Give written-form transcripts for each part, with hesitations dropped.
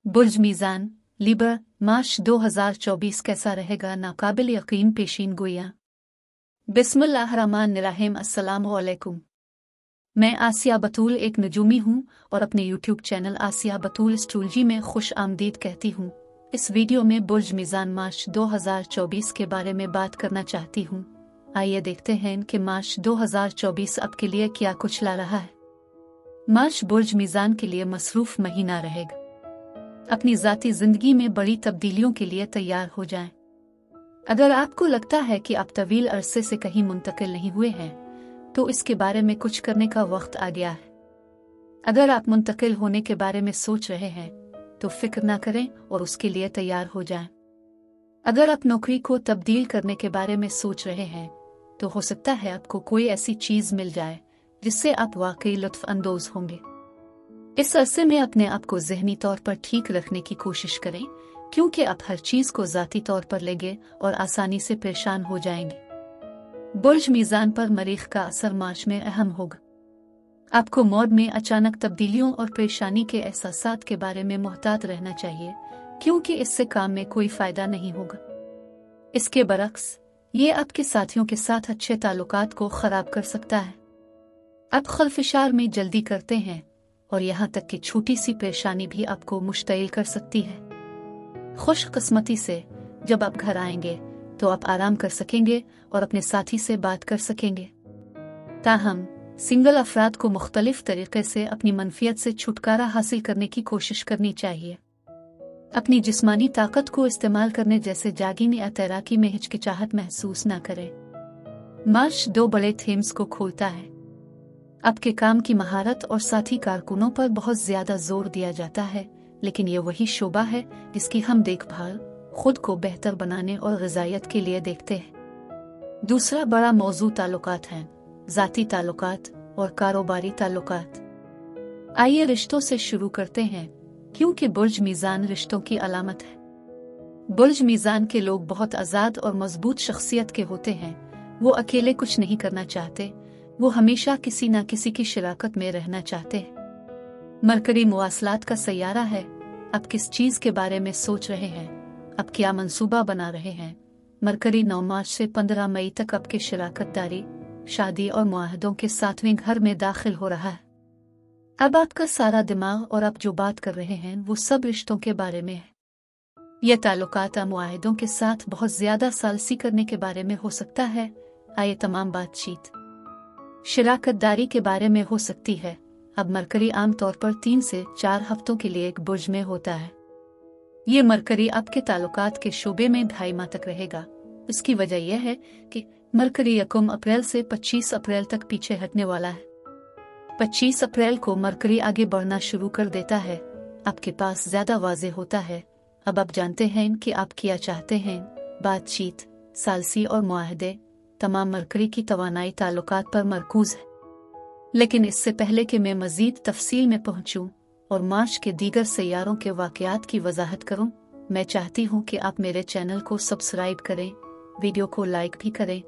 बुर्ज मीज़ान Libre मार्च 2024 कैसा रहेगा? नाकाबिल यकीन पेशीन गोइयां। बिस्मिल्लाहिर्रहमानिर्रहीम। अस्सलामु अलैकुम। मैं आसिया बतूल एक नजूमी हूँ और अपने यूट्यूब चैनल आसिया बतूल एस्ट्रोलॉजी में खुश आमदीद कहती हूँ। इस वीडियो में बुर्ज मीज़ान मार्च 2024 के बारे में बात करना चाहती हूँ। आइए देखते हैं कि मार्च 2024 आपके लिए क्या कुछ ला रहा है। मार्च बुर्ज मीज़ान के लिए मसरूफ महीना रहेगा। अपनी ज़ाती ज़िंदगी में बड़ी तब्दीलियों के लिए तैयार हो जाएं। अगर आपको लगता है कि आप तवील अरसे से कहीं मुंतकिल नहीं हुए हैं तो इसके बारे में कुछ करने का वक्त आ गया है। अगर आप मुंतकिल होने के बारे में सोच रहे हैं तो फिक्र ना करें और उसके लिए तैयार हो जाएं। अगर आप नौकरी को तब्दील करने के बारे में सोच रहे हैं तो हो सकता है आपको कोई ऐसी चीज़ मिल जाए जिससे आप वाकई लुत्फ अंदोज होंगे। इस अरसे में अपने आप को ज़हनी तौर पर ठीक रखने की कोशिश करें क्योंकि आप हर चीज़ को ज़ाती तौर पर लेंगे और आसानी से परेशान हो जाएंगे। बुर्ज मीज़ान पर मरीख का असर मार्च में अहम होगा। आपको मौद में अचानक तब्दीलियों और परेशानी के एहसासात के बारे में मुहतात रहना चाहिए क्योंकि इससे काम में कोई फ़ायदा नहीं होगा। इसके बरक्स ये आपके साथियों के साथ अच्छे ताल्लुकात को ख़राब कर सकता है। आप खलफिशार में जल्दी करते हैं और यहाँ तक कि छोटी सी परेशानी भी आपको मुश्तइल कर सकती है। खुशकिस्मती से जब आप घर आएंगे तो आप आराम कर सकेंगे और अपने साथी से बात कर सकेंगे। ताहम सिंगल अफराद को मुख्तलिफ तरीके से अपनी मनफियत से छुटकारा हासिल करने की कोशिश करनी चाहिए। अपनी जिस्मानी ताकत को इस्तेमाल करने जैसे जागिंग या तैराकी में हिचकिचाहट महसूस न करें। मार्च 2 बड़े थीम्स को खोलता है। आपके काम की महारत और साथी कारकुनों पर बहुत ज्यादा जोर दिया जाता है, लेकिन ये वही शोबा है जिसकी हम देखभाल खुद को बेहतर बनाने और ग़िज़ायत के लिए देखते हैं। दूसरा बड़ा मौजू ताल्लुकात हैं, ज़ाती ताल्लुकात और कारोबारी ताल्लुकात। आइए रिश्तों से शुरू करते हैं क्योंकि बुर्ज मीज़ान रिश्तों की अलामत है। बुर्ज मीज़ान के लोग बहुत आज़ाद और मजबूत शख्सियत के होते हैं। वो अकेले कुछ नहीं करना चाहते, वो हमेशा किसी न किसी की शराकत में रहना चाहते हैं। मरकरी मुवासलात का सैयारा है। आप किस चीज़ के बारे में सोच रहे हैं? आप क्या मंसूबा बना रहे हैं? मरकरी 9 मार्च से 15 मई तक आपके शराकत दारी, शादी और मुआहदों के 7वें घर में दाखिल हो रहा है। अब आपका सारा दिमाग और आप जो बात कर रहे हैं वो सब रिश्तों के बारे में है। यह ताल्लुकात मुआहदों के साथ बहुत ज्यादा सालसी करने के बारे में हो सकता है। आइए तमाम बातचीत शराकत दारी के बारे में हो सकती है। अब मरकरी आम तौर पर 3 से 4 हफ्तों के लिए एक बुर्ज में होता है। ये मरकरी आपके ताल्लुकात के शोबे में 2.5 माह तक रहेगा। इसकी वजह यह है कि मरकरी 1 अप्रैल से 25 अप्रैल तक पीछे हटने वाला है। 25 अप्रैल को मरकरी आगे बढ़ना शुरू कर देता है। आपके पास ज्यादा वाज़ेह होता है। अब आप जानते हैं कि आप क्या चाहते हैं। बातचीत, सालसी और मुआहदे, तमाम मरकरी की तवानाई ताल्लुकात पर मरकूज है। लेकिन इससे पहले कि मैं मजीद तफसील में पहुंचूं और मार्च के दीगर सैयारों के वाक़यात की वजाहत करूं, मैं चाहती हूं कि आप मेरे चैनल को सब्सक्राइब करें, वीडियो को लाइक भी करें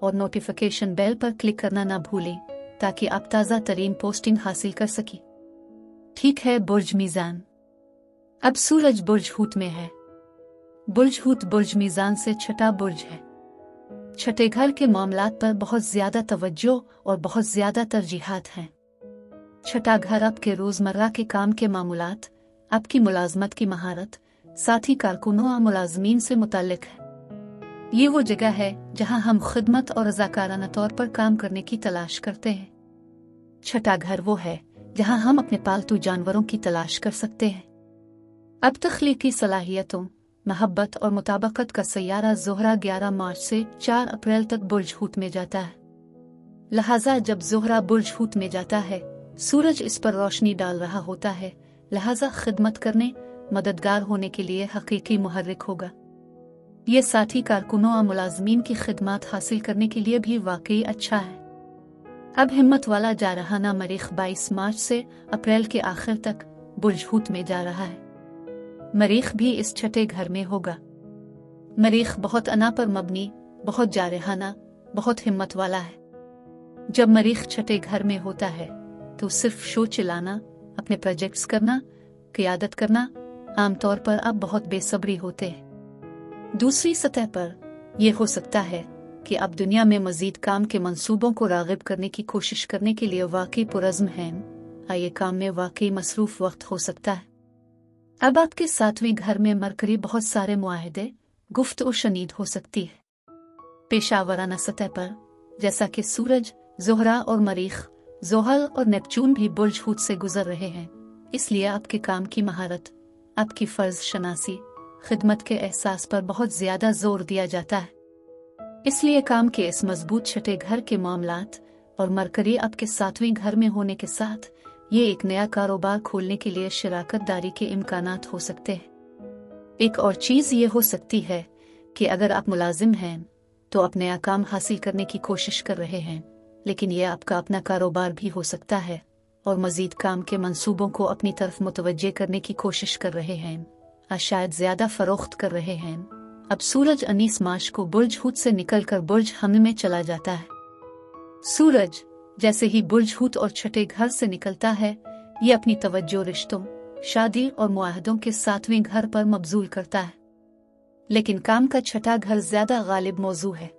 और नोटिफिकेशन बेल पर क्लिक करना ना भूलें ताकि आप ताज़ा तरीन पोस्टिंग हासिल कर सकें। ठीक है, बुर्ज मीज़ान। अब सूरज बुर्ज हूत में है। बुर्ज हूत बुर्ज मीज़ान से छठा बुर्ज है। छठे घर के मामलात पर बहुत ज्यादा तवज्जो और बहुत ज्यादा तरजीहात हैं। छठा घर आपके रोजमर्रा के काम के मामूलात, आपकी मुलाजमत की महारत, साथी कारकुनों और मुलाजमीन से मुताल्लिक है। ये वो जगह है जहां हम खिदमत और रज़ाकाराना तौर पर काम करने की तलाश करते हैं। छठा घर वो है जहां हम अपने पालतू जानवरों की तलाश कर सकते हैं। अब तख्लीकी सलाहियतों, महब्बत और मुताबकत का सैयारा ज़ोहरा 11 मार्च से 4 अप्रैल तक बुर्ज हूत में जाता है। लिहाजा जब ज़ोहरा बुर्ज हूत में जाता है, सूरज इस पर रोशनी डाल रहा होता है। लिहाजा खिदमत करने, मददगार होने के लिए हकीकी मुहर्रिक होगा। ये साथी कारकुनों और मुलाजमीन की खिदमत हासिल करने के लिए भी वाकई अच्छा है। अब हिम्मत वाला जारहाना मरीख 22 मार्च से अप्रैल के आखिर तक बुर्ज हूत में जा रहा है। मरीख भी इस छठे घर में होगा। मरीख बहुत अना पर मबनी, बहुत जारहाना, बहुत हिम्मत वाला है। जब मरीख छठे घर में होता है तो सिर्फ शो चलाना, अपने प्रोजेक्ट्स करना, क़ियादत करना, आमतौर पर आप बहुत बेसब्री होते हैं। दूसरी सतह पर यह हो सकता है कि आप दुनिया में मजीद काम के मंसूबों को राग़िब करने की कोशिश करने के लिए वाकई पुरज़्म हैं। ये काम में वाकई मसरूफ़ वक्त हो सकता है। अब आपके 7वें घर में मरकरी बहुत सारे मुआहदे गुफ्तगू शनीद हो सकती है। पेशावराना सतह पर जैसा कि सूरज, ज़ोहरा और मरीख, ज़ोहल और नेपच्यून भी बुर्ज हूत से गुजर रहे हैं, इसलिए आपके काम की महारत, आपकी फ़र्ज शनासी, खिदमत के एहसास पर बहुत ज़्यादा जोर दिया जाता है। इसलिए काम के इस मजबूत छठे घर के मामलात और मरकरी आपके 7वें घर में होने के साथ ये एक नया कारोबार खोलने के लिए शराकत दारी के इम्कानात हो सकते हैं। एक और चीज़ ये हो सकती है कि अगर आप मुलाजिम हैं तो आप नया काम हासिल करने की कोशिश कर रहे हैं, लेकिन यह आपका अपना कारोबार भी हो सकता है और मजीद काम के मंसूबों को अपनी तरफ मुतवज्जे करने की कोशिश कर रहे हैं, शायद ज़्यादा फ़रोख्त कर रहे हैं। अब सूरज 19 मार्च को बुर्ज हूत से निकलकर बुर्ज हमल में चला जाता है। सूरज जैसे ही बुर्ज हूत और छठे घर से निकलता है, ये अपनी तवज्जो रिश्तों, शादी और मुआहदों के 7वें घर पर मबजूल करता है। लेकिन काम का छठा घर ज्यादा गालिब मौजू है।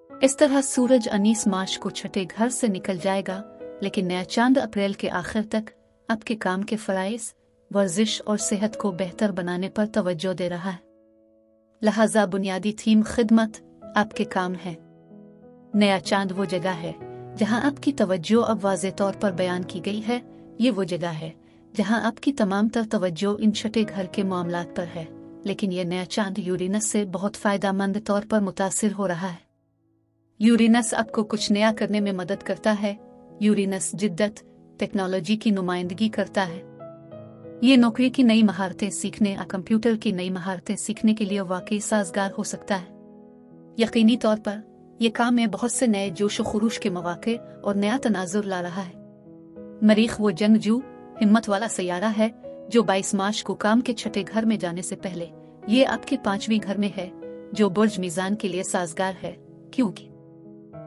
इस तरह सूरज 19 मार्च को छठे घर से निकल जाएगा, लेकिन नया चांद अप्रैल के आखिर तक आपके काम के फराइज, वर्जिश और सेहत को बेहतर बनाने पर तवज्जो दे रहा है। लिहाजा बुनियादी थीम खिदमत आपके काम है। नया चांद वो जगह है जहां आपकी तवज्जो अब वाज़े तौर पर बयान की गई है। ये वो जगह है जहां आपकी तमाम तर तवज्जो इन छठे घर के मामलात पर है, लेकिन यह नया चांद यूरेनस से बहुत फ़ायदेमंद तौर पर मुतासिर हो रहा है। यूरेनस आपको कुछ नया करने में मदद करता है। यूरेनस जिद्दत, टेक्नोलॉजी की नुमाइंदगी करता है। ये नौकरी की नई महारतें सीखने या कंप्यूटर की नई महारतें सीखने के लिए वाकई साजगार हो सकता है। यकीनी तौर पर यह काम में बहुत से नए जोश व खुरूश के मौके और नया तनाजुर ला रहा है। मरीख वो जंगजू हिम्मत वाला सैयारा है जो 22 मार्च को काम के छठे घर में जाने से पहले ये आपके 5वें घर में है, जो बुर्ज मीज़ान के लिए साजगार है, क्योंकि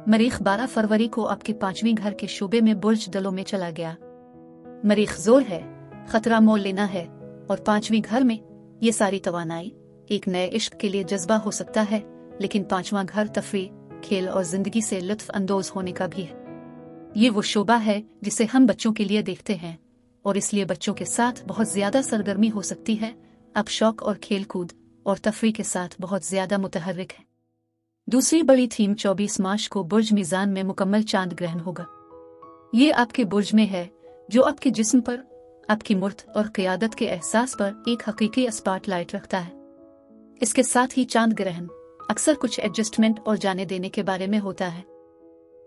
मरीख 12 फरवरी को आपके 5वें घर के शोबे में बुर्ज दलों में चला गया। मरीख जोर है, खतरा मोल लेना है, और 5वें घर में ये सारी तवानाई एक नए इश्क के लिए जज्बा हो सकता है, लेकिन 5वां घर तफरीह, खेल और जिंदगी से लुत्फ अंदोज होने का भी है। ये वो शोबा है जिसे हम बच्चों के लिए देखते हैं, और इसलिए बच्चों के साथ बहुत ज्यादा सरगर्मी हो सकती है। अब शौक और खेल कूद और तफरीह के साथ बहुत ज्यादा मुतहर्रिक है। दूसरी बड़ी थीम 24 मार्च को बुर्ज मीज़ान में मुकम्मल चांद ग्रहण होगा। ये आपके बुर्ज में है, जो आपके जिस्म पर, आपकी मुर्त और क़ियादत के एहसास पर एक हकीकी स्पॉटलाइट रखता है। इसके साथ ही चांद ग्रहण अक्सर कुछ एडजस्टमेंट और जाने देने के बारे में होता है,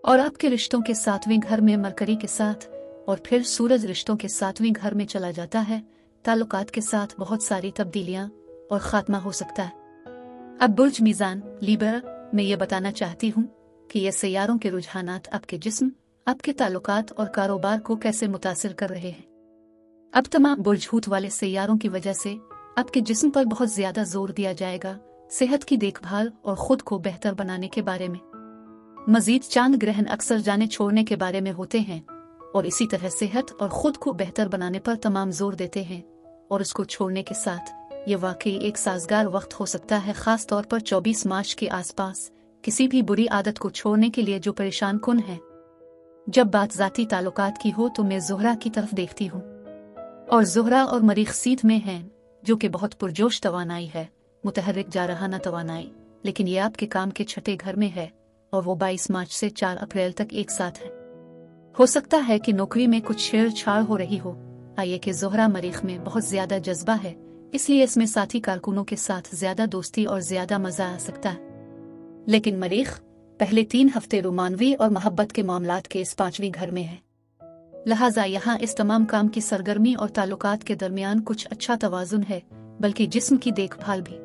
और आपके रिश्तों के 7वें घर में मरकरी के साथ और फिर सूरज रिश्तों के 7वें घर में चला जाता है। ताल्लुकात के साथ बहुत सारी तब्दीलियां और खात्मा हो सकता है। अब बुर्ज मीज़ान लीबर मैं ये बताना चाहती हूँ कि ये सैयारों के रुझानात आपके जिस्म, आपके ताल्लुकात और कारोबार को कैसे मुतासिर कर रहे हैं। अब तमाम बुर्ज हूत वाले सैयारों की वजह से आपके जिस्म पर बहुत ज्यादा जोर दिया जाएगा, सेहत की देखभाल और खुद को बेहतर बनाने के बारे में। मजीद चांद ग्रहण अक्सर जाने छोड़ने के बारे में होते हैं, और इसी तरह सेहत और खुद को बेहतर बनाने पर तमाम जोर देते हैं, और उसको छोड़ने के साथ ये वाकई एक साजगार वक्त हो सकता है, खास तौर पर 24 मार्च के आसपास किसी भी बुरी आदत को छोड़ने के लिए जो परेशान कुन है। जब बात ज़ाती ताल्लुकात की हो तो मैं ज़ोहरा की तरफ देखती हूँ, और ज़ोहरा और मरीख सीध में हैं, जो कि बहुत पुरजोश तवानाई है, मुतहर्रिक जारहाना तवानाई, लेकिन ये आपके काम के छठे घर में है, और वो 22 मार्च से 4 अप्रैल तक एक साथ है। हो सकता है कि नौकरी में कुछ छेड़छाड़ हो रही हो। आइए कि ज़ोहरा मरीख में बहुत ज्यादा जज्बा है, इसलिए इसमें साथी कारकुनों के साथ ज्यादा दोस्ती और ज्यादा मजा आ सकता है। लेकिन मरीख पहले 3 हफ्ते रोमानवी और मोहब्बत के मामलात के इस 5वें घर में है, लिहाजा यहाँ इस तमाम काम की सरगर्मी और ताल्लुकात के दरमियान कुछ अच्छा तवाजुन है, बल्कि जिस्म की देखभाल भी।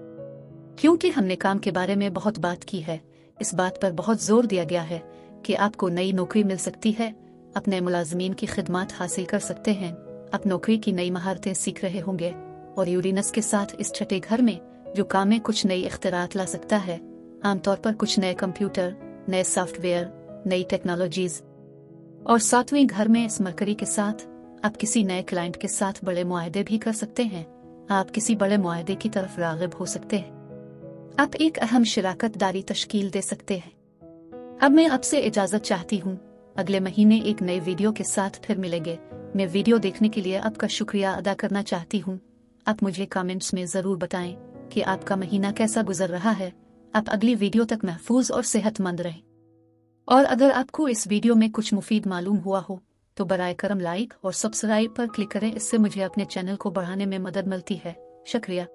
क्योंकि हमने काम के बारे में बहुत बात की है, इस बात पर बहुत जोर दिया गया है कि आपको नई नौकरी मिल सकती है, अपने मुलाजमीन की खिदमत हासिल कर सकते हैं, आप नौकरी की नई महारतें सीख रहे होंगे, और यूरेनस के साथ इस छठे घर में जो काम में कुछ नई इख्तिरात ला सकता है, आमतौर पर कुछ नए कंप्यूटर, नए सॉफ्टवेयर, नई टेक्नोलॉजीज। और 7वें घर में इस मरकरी के साथ आप किसी नए क्लाइंट के साथ बड़े मुआहदे भी कर सकते हैं, आप किसी बड़े मुआहदे की तरफ राग़िब हो सकते हैं। आप एक अहम शराकत दारी तश्कील दे सकते हैं। अब मैं आपसे इजाज़त चाहती हूँ। अगले महीने एक नए वीडियो के साथ फिर मिलेंगे। मैं वीडियो देखने के लिए आपका शुक्रिया अदा करना चाहती हूँ। आप मुझे कमेंट्स में ज़रूर बताएं कि आपका महीना कैसा गुजर रहा है। आप अगली वीडियो तक महफूज और सेहतमंद रहें। और अगर आपको इस वीडियो में कुछ मुफीद मालूम हुआ हो तो बराए करम लाइक और सब्सक्राइब पर क्लिक करें। इससे मुझे अपने चैनल को बढ़ाने में मदद मिलती है। शुक्रिया।